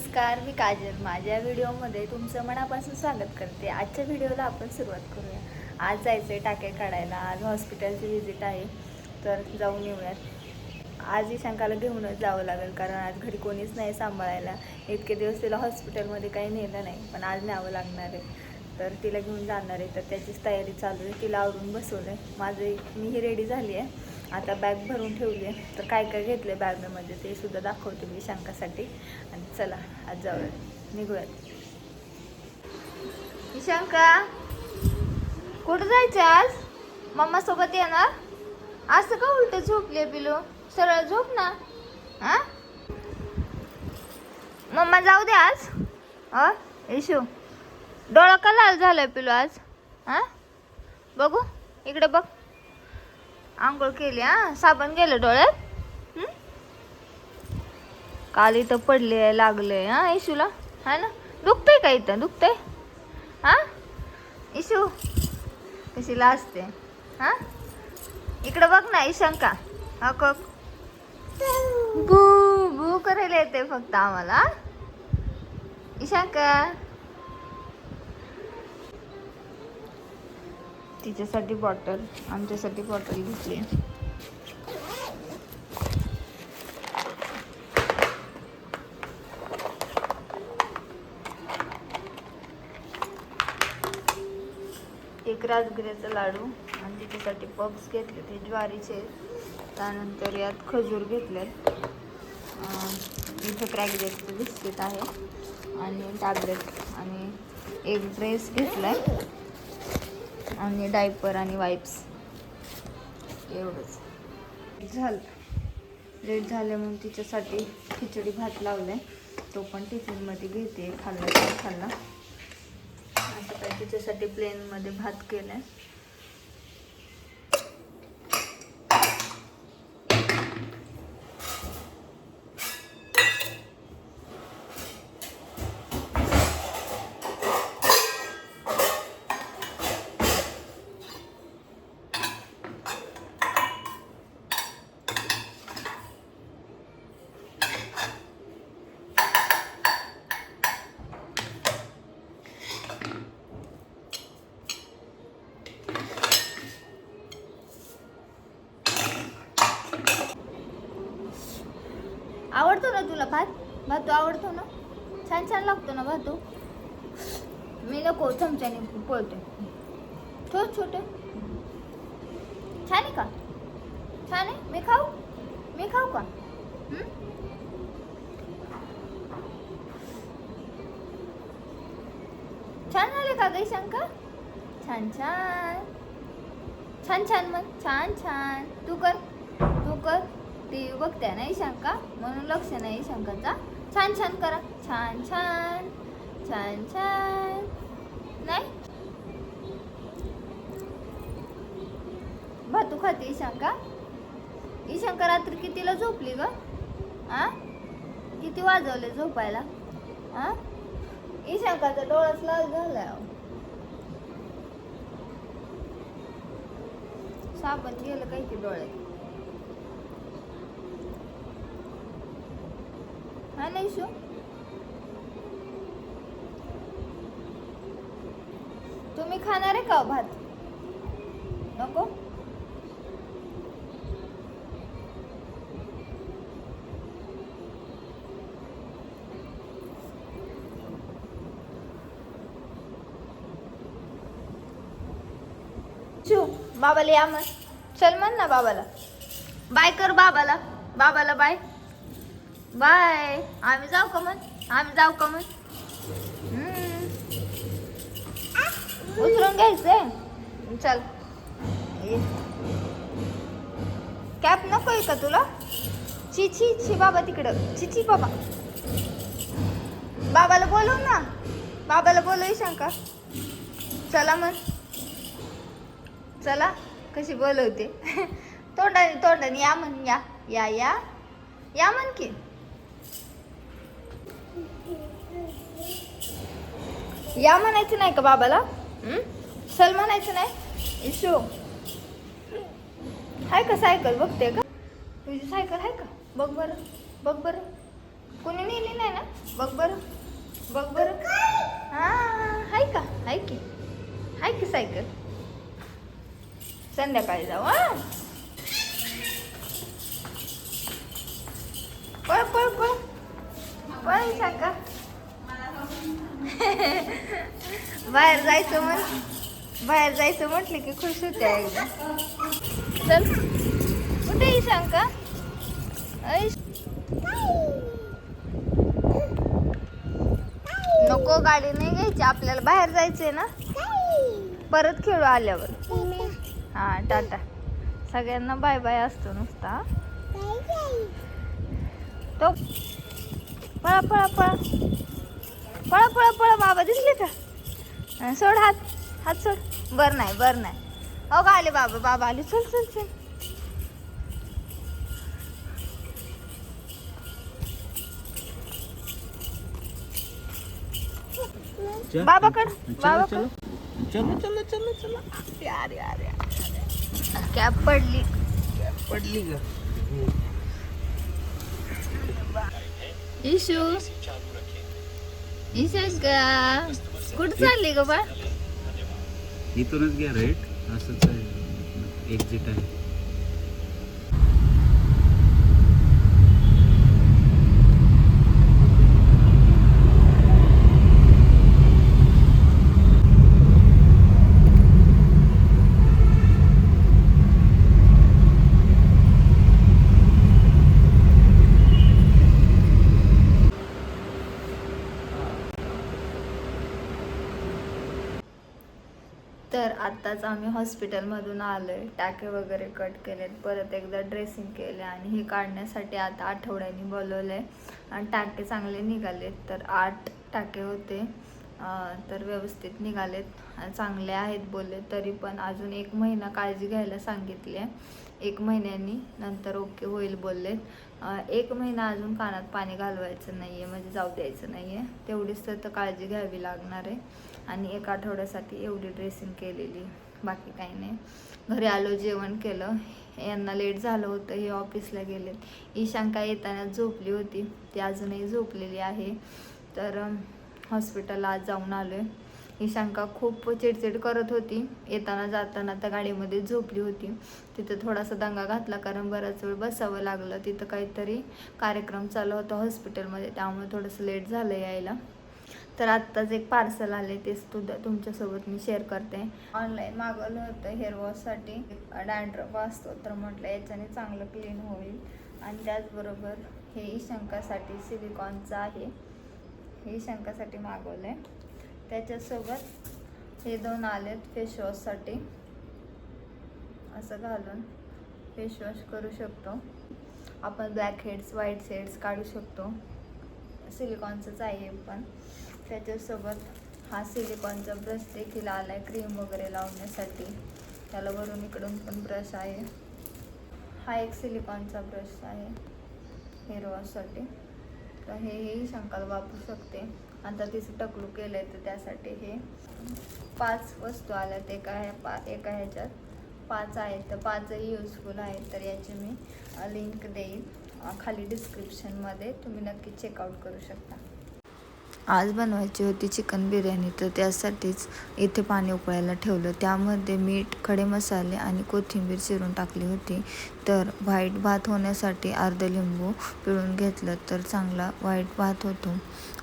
नमस्कार, मी काजल. माझ्या व्हिडिओमध्ये तुमचं मनापासून स्वागत करते. आजच्या व्हिडिओला आपण सुरुवात करूया. आज जायचं आहे टाके काढायला. आज हॉस्पिटलची व्हिजिट आहे, तर जाऊन येऊयात. आज ईशांकाला घेऊनच जावं लागेल, कारण आज घरी कोणीच नाही सांभाळायला. इतके दिवस तिला हॉस्पिटलमध्ये काही नेलं नाही, पण आज न्यावं लागणार आहे. तर तिला घेऊन जाणार आहे, तर त्याचीच तयारी चालू आहे. तिला आवरून बसवलं आहे. मीही रेडी झाली आहे. आता बॅग भरून ठेवली आहे. तर काय काय घेतलं आहे बॅगमध्ये ते सुद्धा दाखवते मी ईशांकासाठी. आणि चला आज जाऊयात, निघूयात. ईशांका, कुठं जायचं आज? मम्मा सोबत येणार? असं का उलट झोपले पिलो? सरळ झोप ना. हा, मम्मा जाऊ दे आज. इशू, डोळा का लाल झालाय पिलो आज? हा, बघू इकडे बघ. आंघोळ केली? साबण गेलं डोळ्यात? काल इथं पडले, लागले इशूला, हा ना? दुखतंय का इथं? दुखतंय? हा इशू, कशी लाजते? हा, इकडे बघ ना ईशांका. बू बू करायला येते फक्त आम्हाला. ईशांका, तिच्यासाठी बॉटल, आमच्यासाठी बॉटल घेतली. एक राजगिऱ्याचा लाडू आणि तिच्यासाठी पप्स घेतले, ते ज्वारीचे. त्यानंतर यात खजूर घेतलेत. इथं क्रॅकजेकचं बिस्किट आहे आणि टॅबलेट आणि एक ड्रेस घेतलाय आणि डायपर आणि वाईप्स. एवढंच झालं. लेट झालं म्हणून तिच्यासाठी खिचडी भात लावलाय. तो पण टिफिनमध्ये घेते. खाल्ला. असं काय तिच्यासाठी प्लेनमध्ये भात केलाय. आवडतो ना तुला भात? भातू आवडतो ना? छान छान लागतो ना भातू? मी नको, चमच्याने पळते. छोटे छान आहे का? छान आहे? मी खाऊ का? छान झाले का गं शंका? छान मग छान. तू कर. टीव्ही बघते ना ईशांका, म्हणून लक्ष नाही ईशांकाचा. छान करा. छान नाही. भातू खाते ईशांका रात्री कितीला झोपली ग? किती वाजवले झोपायला? ईशांकाचा डोळाच लाल झालाय. साबण गेलं काही की डोळ्यात. हा नाही शो, तुम्ही खाणार आहे का भात? नको? शू, बाबाला या मग. चल म्हण ना बाबाला. बाय कर बाबाला. बाय. आम्ही जाऊ का मग? उतरून घ्यायचंय. चल. कॅप नकोय का तुला? ची बाबा तिकडं. ची बाबा. बाबाला बोलव ना. बाबाला बोलव ईशांका. चला मग. चला, कशी बोलवते. तोंडाने या म्हण. या म्हण की. या म्हणायचं नाही का बाबाला? चल म्हणायचं नाही? इशू, हाय का सायकल? बघते का? तुझी सायकल आहे का? बघ बरं. कोणी नेली नाही ना? बघ बरं, बघ बरं. हा, हाय का? हाय की सायकल. संध्याकाळी जाऊ. हा, पळ पळ पळ पळ सांगा. बाहेर जायचं म्हटलं की खुश होते एकदम. चल, कुठे ही सांगा. नको, गाडी नाही घ्यायची आपल्याला, बाहेर जायचंय ना. परत खेळू आल्यावर. हा, टाटा. सगळ्यांना बाय बाय असतो नुसता. तो पळा पळा पळा पळा पळा पळा. बाबा दिसले का? सोड हात, हात सोड. बर नाही. हो का, आले बाबा आले. चल चल चल. बाबाकड. चलो चलो चलो चलो. अरे कॅप पडली का? इशू. ईशांका कुठं चालली ग बा? इथूनच घ्या राईट. असंच आहे, एक्झिट आहे. तर आत्ताच आम्ही हॉस्पिटलमधून आलो आहे. टाके वगैरे कट केलेत, परत एकदा ड्रेसिंग केले आणि हे काढण्यासाठी आता आठवड्याने बोलवलं आहे. आणि टाके चांगले निघालेत. तर 8 टाके होते, तर व्यवस्थित निघालेत, चांगले आहेत बोलले. तरी पण अजून 1 महिना काळजी घ्यायला सांगितली आहे. 1 महिन्यानी नंतर ओके होईल बोललेत. 1 महिना अजून कानात पाणी घालवायचं नाही आहे, म्हणजे जाऊ द्यायचं नाही आहे. तेवढीच तर काळजी घ्यावी लागणार आहे. आणि 1 आठवड्यासाठी एवढी ड्रेसिंग केलेली, बाकी काही नाही. घरी आलो, जेवण केलं. यांना लेट झालं होतं, हे ऑफिसला गेलेत. ईशांका येताना झोपली होती, ती अजूनही झोपलेली आहे. तर हॉस्पिटलला आज जाऊन आलो आहे. ईशांका खूप चिडचिड करत होती. येताना जाताना त्या गाडीमध्ये झोपली होती. तिथं थोडासा दंगा घातला, कारण बराच वेळ बसावं लागलं. तिथं काहीतरी कार्यक्रम चालू होता हॉस्पिटलमध्ये, त्यामुळे थोडंसं लेट झालं यायला. तर आत्ताच एक पार्सल आले, ते सुद्धा तुमच्यासोबत मी शेअर करते. ऑनलाईन मागवलं होतं हेअर वॉशसाठी. डॅन्ड्रफ असतो, तर म्हटलं याच्याने चांगलं क्लीन होईल. आणि त्याचबरोबर हे ईशांकासाठी सिलिकॉनचं आहे, हे ईशांकासाठी मागवलं आहे. त्याच्यासोबत हे 2 आलेत फेसवॉशसाठी. असं घालून फेसवॉश करू शकतो आपण. ब्लॅक हेड्स, व्हाईट हेड्स काढू शकतो. सिलिकॉनचंच आहे पण. त्याच्यासोबत हा सिलिकॉनचा ब्रश देखील आला आहे, क्रीम वगैरे लावण्यासाठी. त्याला वरून इकडून पण ब्रश आहे. हा एक सिलिकॉनचा ब्रश आहे हेअर वॉशसाठी. तर हेही शंकाला वापरू शकते. आता तिचं टकलू केलं आहे, तर त्यासाठी हे 5 वस्तू आल्यात एका ह्याच्यात. 5 आहेत, तर 5ही युजफुल आहेत. तर याची मी लिंक देईन खाली डिस्क्रिप्शनमध्ये, तुम्ही नक्की चेकआउट करू शकता. आज बनवायची होती चिकन बिर्याणी, तर त्यासाठीच इथे पाणी उकळायला ठेवलं. त्यामध्ये मीठ, खडे मसाले आणि कोथिंबीर चिरून टाकली होती. तर व्हाईट भात होण्यासाठी अर्ध लिंबू पिळून घेतलं, तर चांगला व्हाईट भात होतो.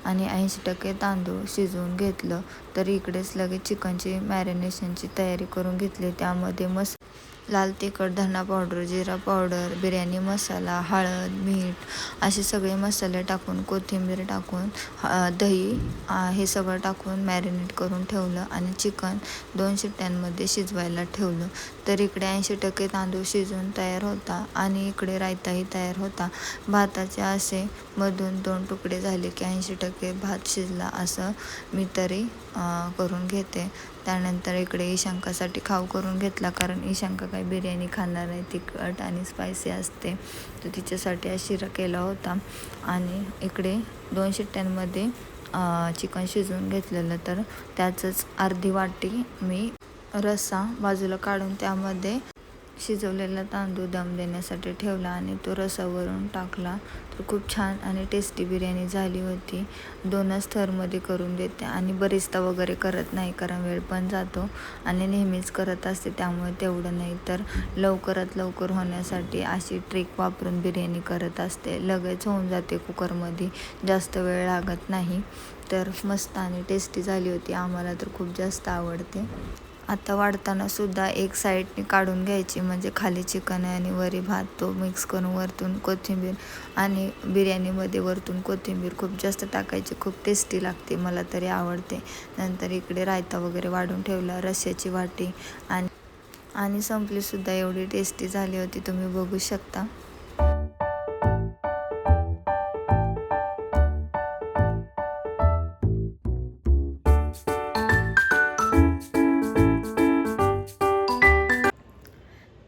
आणि 80% तांदूळ शिजवून घेतलं. तर इकडेच लगेच चिकनची मॅरिनेशनची तयारी करून घेतली. त्यामध्ये लाल तिखट, धना पावडर, जिरा पावडर, बिर्याणी मसाला, हळद, मीठ असे सगळे मसाले टाकून, कोथिंबीर टाकून, दही हे सगळं टाकून मॅरिनेट करून ठेवलं. आणि चिकन 2 शिट्ट्यांमध्ये शिजवायला ठेवलं. तर इकडे 80% तांदूळ शिजवून तयार होता आणि इकडे रायताही तयार होता. भाताचे असे मधून 2 तुकडे झाले की 80% भात शिजला, असं मी तरी करून घेते. त्यानंतर इकडे ईशांकासाठी खाऊ करून घेतला, कारण ईशांका काही बिर्याणी खाणार नाही, तिखट आणि स्पायसी असते. तर तिच्यासाठी हा शिरा केला होता. आणि इकडे 2 शिट्ट्यांमध्ये चिकन शिजवून घेतलेलं. तर त्याचंच अर्धी वाटी मी रस्सा बाजूला काढून त्यामध्ये शिजवलेला तांदूळ दम देण्यासाठी ठेवला आणि तो रसावरून टाकला. तर खूप छान आणि टेस्टी बिर्याणी झाली होती. 2च थरमध्ये करून देते आणि बरिस्ता वगैरे करत नाही, कारण वेळ पण जातो आणि नेहमीच करत असते, त्यामुळे तेवढं नाही. तर लवकरात लवकर होण्यासाठी अशी ट्रिक वापरून बिर्याणी करत असते. लगेच होऊन जाते कुकरमध्ये, जास्त वेळ लागत नाही. तर मस्त आणि टेस्टी झाली होती. आम्हाला तर खूप जास्त आवडते. आता वाढताना सुद्धा एक साईडने काढून घ्यायची, म्हणजे खाली चिकन आणि वरी भात तो मिक्स करून वरतून कोथिंबीर आणि बिर्याणीमध्ये वरतून कोथिंबीर खूप जास्त टाकायची. खूप टेस्टी लागते, मला तरी आवडते. नंतर इकडे रायता वगैरे वाढून ठेवला, रश्श्याची वाटी आणि संपलीसुद्धा. एवढी टेस्टी झाली होती, तुम्ही बघू शकता.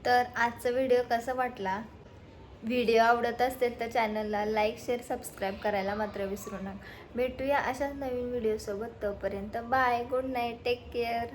तर आजचा व्हिडिओ कसा वाटला? व्हिडिओ आवडत असेल तर चॅनलला लाईक, शेअर, सबस्क्राईब करायला मात्र विसरू नका. भेटूया अशाच नवीन व्हिडिओसोबत. तोपर्यंत bye, good night, take care.